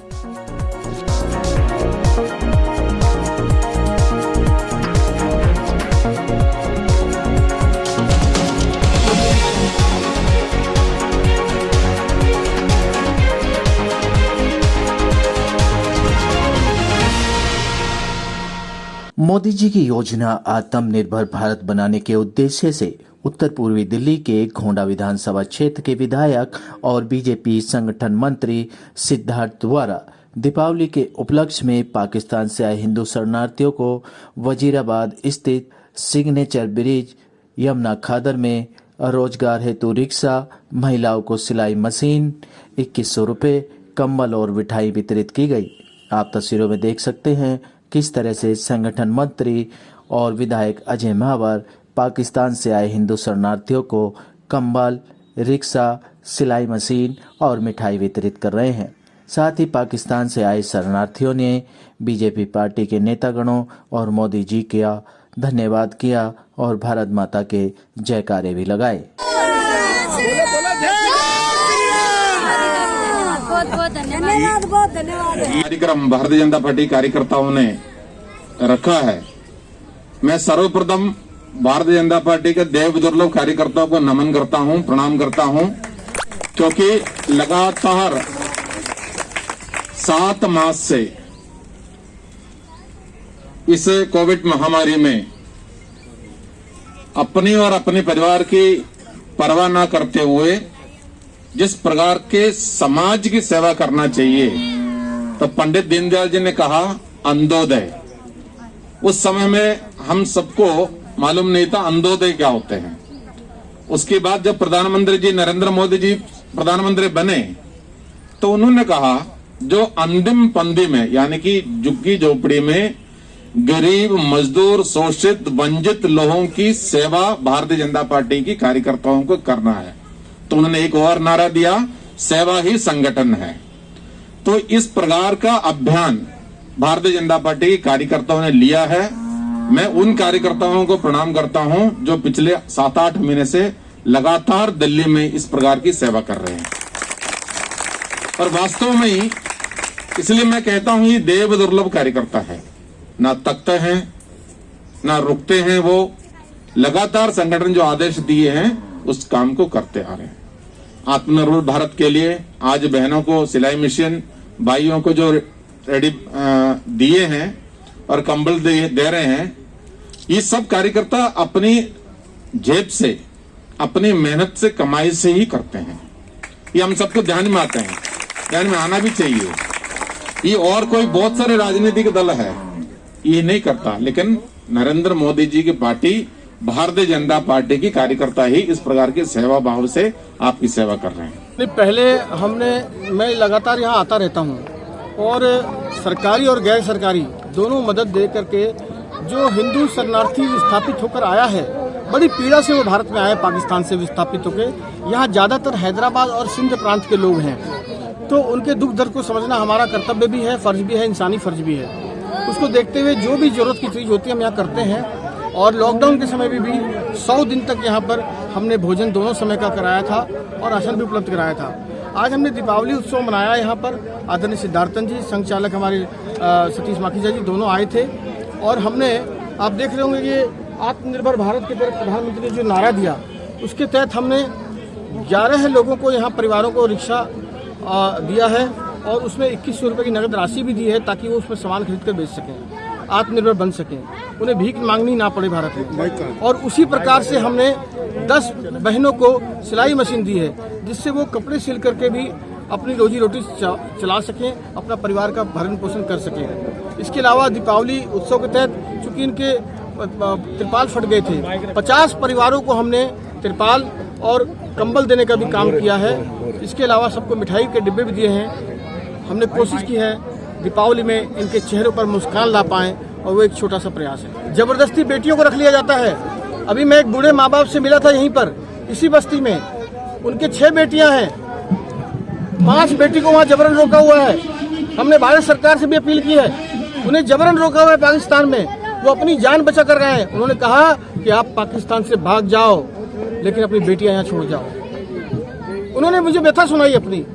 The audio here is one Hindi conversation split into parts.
मोदी जी की योजना आत्मनिर्भर भारत बनाने के उद्देश्य से उत्तर पूर्वी दिल्ली के घोंडा विधानसभा क्षेत्र के विधायक और बीजेपी संगठन मंत्री सिद्धार्थ द्वारा दीपावली के उपलक्ष्य में पाकिस्तान से आए हिंदू शरणार्थियों को वजीराबाद स्थित सिग्नेचर ब्रिज यमुना खादर में रोजगार हेतु रिक्शा, महिलाओं को सिलाई मशीन, 2100 रुपये, कंबल और मिठाई वितरित की गई। आप तस्वीरों में देख सकते हैं किस तरह से संगठन मंत्री और विधायक अजय महावर पाकिस्तान से आए हिंदू शरणार्थियों को कंबल, रिक्शा, सिलाई मशीन और मिठाई वितरित कर रहे हैं। साथ ही पाकिस्तान से आए शरणार्थियों ने बीजेपी पार्टी के नेतागणों और मोदी जी का धन्यवाद किया और भारत माता के जयकारे भी लगाए। बहुत धन्यवाद। कार्यक्रम भारतीय जनता पार्टी कार्यकर्ताओं ने रखा है। मैं सर्वप्रथम भारतीय जनता पार्टी के देव दुर्लभ कार्यकर्ताओं को नमन करता हूं, प्रणाम करता हूं, क्योंकि लगातार 7 मास से इस कोविड महामारी में अपनी और अपने परिवार की परवाह न करते हुए जिस प्रकार के समाज की सेवा करना चाहिए, तो पंडित दीनदयाल जी ने कहा अंत्योदय। उस समय में हम सबको मालूम नहीं था अंत्योदय क्या होते हैं। उसके बाद जब प्रधानमंत्री जी नरेंद्र मोदी जी प्रधानमंत्री बने तो उन्होंने कहा जो अंतिम पंक्ति में यानी कि झुग्गी झोपड़ी में गरीब, मजदूर, शोषित, वंचित लोगों की सेवा भारतीय जनता पार्टी की कार्यकर्ताओं को करना है। तो उन्होंने एक और नारा दिया, सेवा ही संगठन है। तो इस प्रकार का अभियान भारतीय जनता पार्टी के कार्यकर्ताओं ने लिया है। मैं उन कार्यकर्ताओं को प्रणाम करता हूं जो पिछले 7-8 महीने से लगातार दिल्ली में इस प्रकार की सेवा कर रहे हैं। और वास्तव में ही इसलिए मैं कहता हूं ये देव दुर्लभ कार्यकर्ता है। ना तकते हैं ना रुकते हैं, वो लगातार संगठन जो आदेश दिए हैं उस काम को करते आ रहे हैं। आत्मनिर्भर भारत के लिए आज बहनों को सिलाई मशीन, भाइयों को जो रेडी दिए हैं और कंबल दे रहे हैं, ये सब कार्यकर्ता अपनी जेब से, अपनी मेहनत से, कमाई से ही करते हैं। ये हम सबको ध्यान में आते हैं, ध्यान में आना भी चाहिए। ये और कोई बहुत सारे राजनीतिक दल है ये नहीं करता, लेकिन नरेंद्र मोदी जी की पार्टी भारतीय जनता पार्टी की कार्यकर्ता ही इस प्रकार की सेवा भाव से आपकी सेवा कर रहे हैं। पहले मैं लगातार यहाँ आता रहता हूँ और सरकारी और गैर सरकारी दोनों मदद दे करके जो हिंदू शरणार्थी विस्थापित होकर आया है, बड़ी पीड़ा से वो भारत में आए पाकिस्तान से विस्थापित होकर। यहाँ ज्यादातर हैदराबाद और सिंध प्रांत के लोग हैं, तो उनके दुख दर्द को समझना हमारा कर्तव्य भी है, फर्ज भी है, इंसानी फर्ज भी है। उसको देखते हुए जो भी जरूरत की चीज होती है हम यहाँ करते हैं। और लॉकडाउन के समय में भी 100 दिन तक यहाँ पर हमने भोजन दोनों समय का कराया था और राशन भी उपलब्ध कराया था। आज हमने दीपावली उत्सव मनाया यहाँ पर। आदरणीय सिद्धार्थन जी, संघ चालक हमारे सतीश माखीजा जी दोनों आए थे और हमने, आप देख रहे होंगे ये आत्मनिर्भर भारत के तहत प्रधानमंत्री ने जो नारा दिया उसके तहत हमने 11 लोगों को यहाँ परिवारों को रिक्शा दिया है और उसमें 2100 रुपये की नगद राशि भी दी है ताकि वो उसमें सामान खरीद कर बेच सकें, आत्मनिर्भर बन सकें, उन्हें भीख मांगनी ना पड़े भारत में। और उसी प्रकार से हमने 10 बहनों को सिलाई मशीन दी है जिससे वो कपड़े सिल करके भी अपनी रोजी रोटी चला सकें, अपना परिवार का भरण पोषण कर सकें। इसके अलावा दीपावली उत्सव के तहत चूंकि इनके तिरपाल फट गए थे, 50 परिवारों को हमने तिरपाल और कंबल देने का भी काम किया है। इसके अलावा सबको मिठाई के डिब्बे भी दिए हैं। हमने कोशिश की है दीपावली में इनके चेहरों पर मुस्कान ला पाएं और वो एक छोटा सा प्रयास है। जबरदस्ती बेटियों को रख लिया जाता है। अभी मैं एक बूढ़े माँ बाप से मिला था यहीं पर, इसी बस्ती में, उनके 6 बेटियां हैं, 5 बेटी को वहाँ जबरन रोका हुआ है। हमने भारत सरकार से भी अपील की है, उन्हें जबरन रोका हुआ है पाकिस्तान में, वो अपनी जान बचा कर गए हैं। उन्होंने कहा कि आप पाकिस्तान से भाग जाओ लेकिन अपनी बेटियां यहाँ छोड़ जाओ। उन्होंने मुझे व्यथा सुनाई अपनी,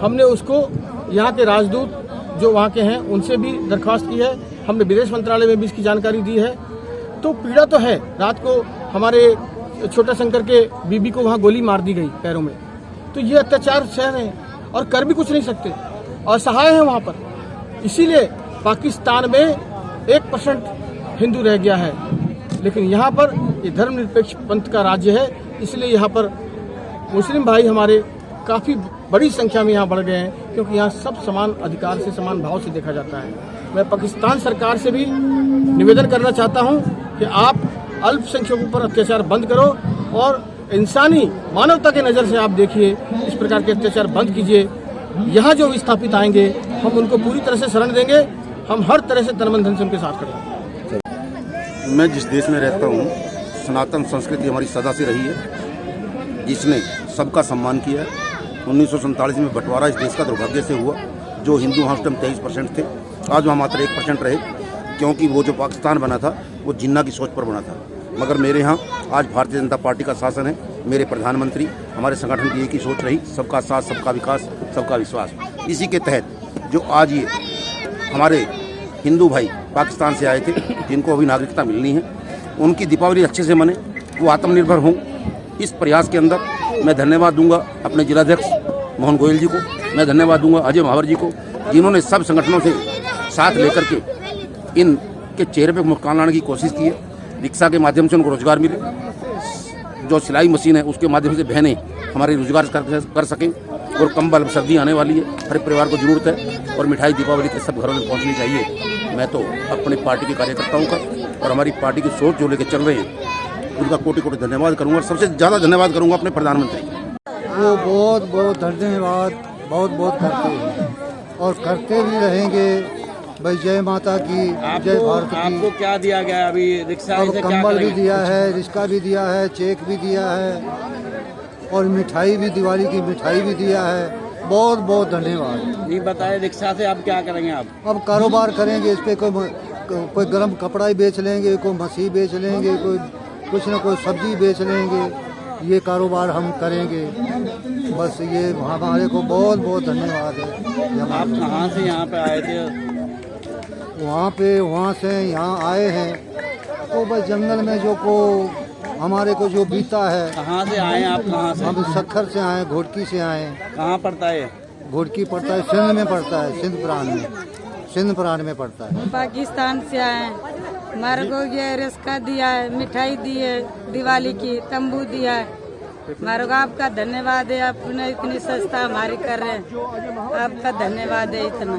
हमने उसको यहाँ के राजदूत जो वहाँ के हैं उनसे भी दरख्वास्त की है, हमने विदेश मंत्रालय में भी इसकी जानकारी दी है। तो पीड़ा तो है। रात को हमारे छोटा शंकर के बीबी को वहाँ गोली मार दी गई पैरों में। तो ये अत्याचार सह रहे हैं और कर भी कुछ नहीं सकते, असहाय हैं वहाँ पर। इसीलिए पाकिस्तान में 1% हिंदू रह गया है, लेकिन यहाँ पर ये धर्मनिरपेक्ष पंथ का राज्य है, इसलिए यहाँ पर मुस्लिम भाई हमारे काफ़ी बड़ी संख्या में यहाँ बढ़ गए हैं, क्योंकि यहाँ सब समान अधिकार से, समान भाव से देखा जाता है। मैं पाकिस्तान सरकार से भी निवेदन करना चाहता हूँ कि आप अल्पसंख्यकों पर अत्याचार बंद करो और इंसानी मानवता के नज़र से आप देखिए, इस प्रकार के अत्याचार बंद कीजिए। यहाँ जो विस्थापित आएंगे हम उनको पूरी तरह से शरण देंगे, हम हर तरह से तन मन धन से उनके साथ खड़े हैं। मैं जिस देश में रहता हूँ, सनातन संस्कृति हमारी सदा से रही है, जिसने सबका सम्मान किया है। 1947 में बंटवारा इस देश का दुर्भाग्य से हुआ। जो हिंदू वहाँ उस टाइम 23% थे, आज वहाँ मात्र 1% रहे, क्योंकि वो जो पाकिस्तान बना था वो जिन्ना की सोच पर बना था। मगर मेरे यहाँ आज भारतीय जनता पार्टी का शासन है। मेरे प्रधानमंत्री, हमारे संगठन की एक ही सोच रही, सबका साथ, सबका विकास, सबका विश्वास। इसी के तहत जो आज ये हमारे हिंदू भाई पाकिस्तान से आए थे, जिनको अभी नागरिकता मिलनी है, उनकी दीपावली अच्छे से मने, वो आत्मनिर्भर हों। इस प्रयास के अंदर मैं धन्यवाद दूंगा अपने जिलाध्यक्ष मोहन गोयल जी को, मैं धन्यवाद दूंगा अजय महावर जी को, जिन्होंने सब संगठनों से साथ लेकर के इनके चेहरे पे मुस्कान लाने की कोशिश की है। रिक्शा के माध्यम से उनको रोजगार मिले, जो सिलाई मशीन है उसके माध्यम से बहनें हमारे रोजगार कर सकें, और कंबल, सर्दी आने वाली है, हर परिवार को जरूरत है, और मिठाई दीपावली के सब घरों में पहुंचनी चाहिए। मैं तो अपनी पार्टी के कार्यकर्ताओं का और हमारी पार्टी की सोच जो लेकर चल रहे हैं उनका कोटि कोटि धन्यवाद करूंगा, और सबसे ज़्यादा धन्यवाद करूंगा अपने प्रधानमंत्री। वो बहुत बहुत धन्यवाद बहुत बहुत करते हैं और करते भी रहेंगे। भाई जय माता की, जय भारत की। आपको क्या दिया गया अभी? रिक्शा अब कंबल भी दिया है, रिक्शा भी दिया है, चेक भी दिया है, और मिठाई भी, दिवाली की मिठाई भी दिया है। बहुत बहुत धन्यवाद। नहीं बताए रिक्शा से आप क्या करेंगे? आप अब कारोबार करेंगे, इस पे कोई गर्म कपड़ा ही बेच लेंगे, कोई मछली बेच लेंगे, कोई कुछ न कोई सब्जी बेच लेंगे। ये कारोबार हम करेंगे। बस ये हमारे को बहुत बहुत धन्यवाद है। आप कहाँ से यहाँ पे आए थे? वहाँ से यहाँ आए हैं। तो बस जंगल में जो को हमारे को जो बीता है। कहाँ से आए हैं आप? कहाँ से? हम सखर से आए, घोटकी से आए। कहाँ पड़ता है? घोटकी पड़ता है, सिंध में पड़ता है, सिंध प्रांत में पड़ता है। पाकिस्तान से आए, हमारे को ये रिस्का दिया है, मिठाई दी है, दिवाली की तंबू दिया है। हमारे को आपका धन्यवाद है, आपने इतनी सस्ता हमारी कर रहे हैं, आपका धन्यवाद है इतना।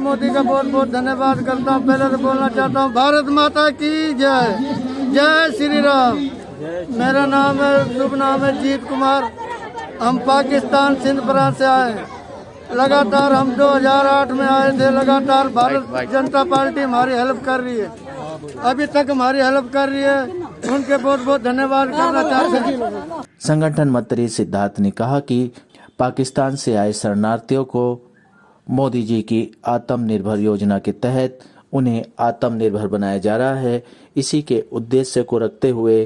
मोदी का बहुत बहुत धन्यवाद करता हूँ। पहले तो बोलना चाहता हूँ भारत माता की जय, जय श्री राम। मेरा नाम है, शुभ नाम है जीत कुमार। हम पाकिस्तान सिंध प्रांत से आए। लगातार हम 2008 में आए थे। लगातार भारत जनता पार्टी हमारी हेल्प कर रही है, अभी तक हमारी हेल्प कर रही है। उनके बहुत बहुत धन्यवाद करना चाहते हैं। संगठन मंत्री सिद्धार्थ ने कहा कि पाकिस्तान से आए शरणार्थियों को मोदी जी की आत्मनिर्भर योजना के तहत उन्हें आत्मनिर्भर बनाया जा रहा है। इसी के उद्देश्य को रखते हुए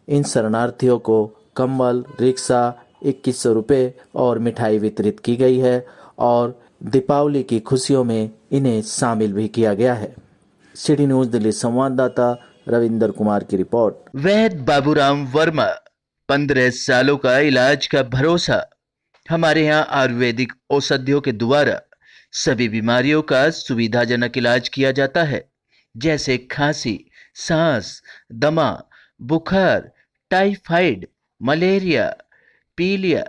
इन शरणार्थियों को कंबल, रिक्शा, 2100 रुपये और मिठाई वितरित की गई है और दीपावली की खुशियों में इन्हें शामिल भी किया गया है। सिटी न्यूज दिल्ली संवाददाता रविंदर कुमार की रिपोर्ट। वैद्य बाबूराम वर्मा, 15 सालों का इलाज का भरोसा। हमारे यहाँ आयुर्वेदिक औषधियों के द्वारा सभी बीमारियों का सुविधाजनक इलाज किया जाता है, जैसे खांसी, सांस, दमा, बुखार, टाइफाइड, मलेरिया, पीलिया,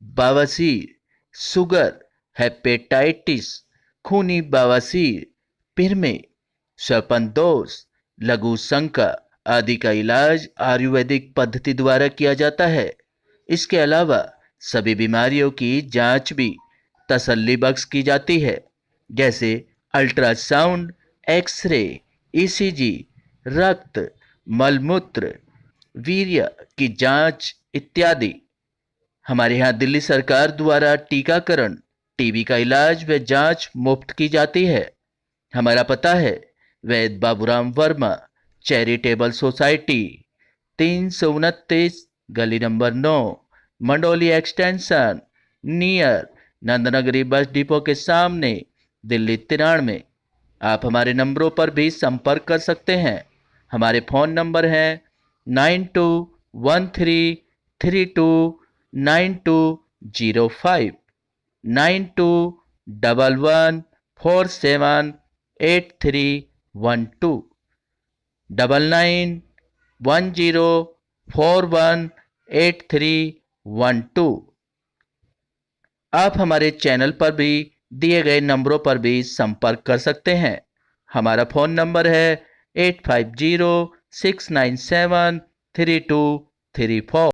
बवासीर, शुगर, हेपेटाइटिस, खूनी बवासीर, पिरमे, श्वपनदोष, लघु शंका आदि का इलाज आयुर्वेदिक पद्धति द्वारा किया जाता है। इसके अलावा सभी बीमारियों की जांच भी तसल्ली बख्श की जाती है, जैसे अल्ट्रासाउंड, एक्सरे, ईसीजी, रक्त, मलमूत्र, वीर्य की जांच इत्यादि। हमारे यहाँ दिल्ली सरकार द्वारा टीकाकरण, टीबी का इलाज व जांच मुफ्त की जाती है। हमारा पता है वैद्य बाबूराम वर्मा, चैरिटेबल सोसाइटी, 329 गली number 9, Mandoli extension, near Nand Nagri bus depot के सामने, दिल्ली 93। आप हमारे नंबरों पर भी संपर्क कर सकते हैं। हमारे फ़ोन नंबर हैं 9213329205, 9211478312, 9910418312। आप हमारे चैनल पर भी दिए गए नंबरों पर भी संपर्क कर सकते हैं। हमारा फ़ोन नंबर है 8506973234।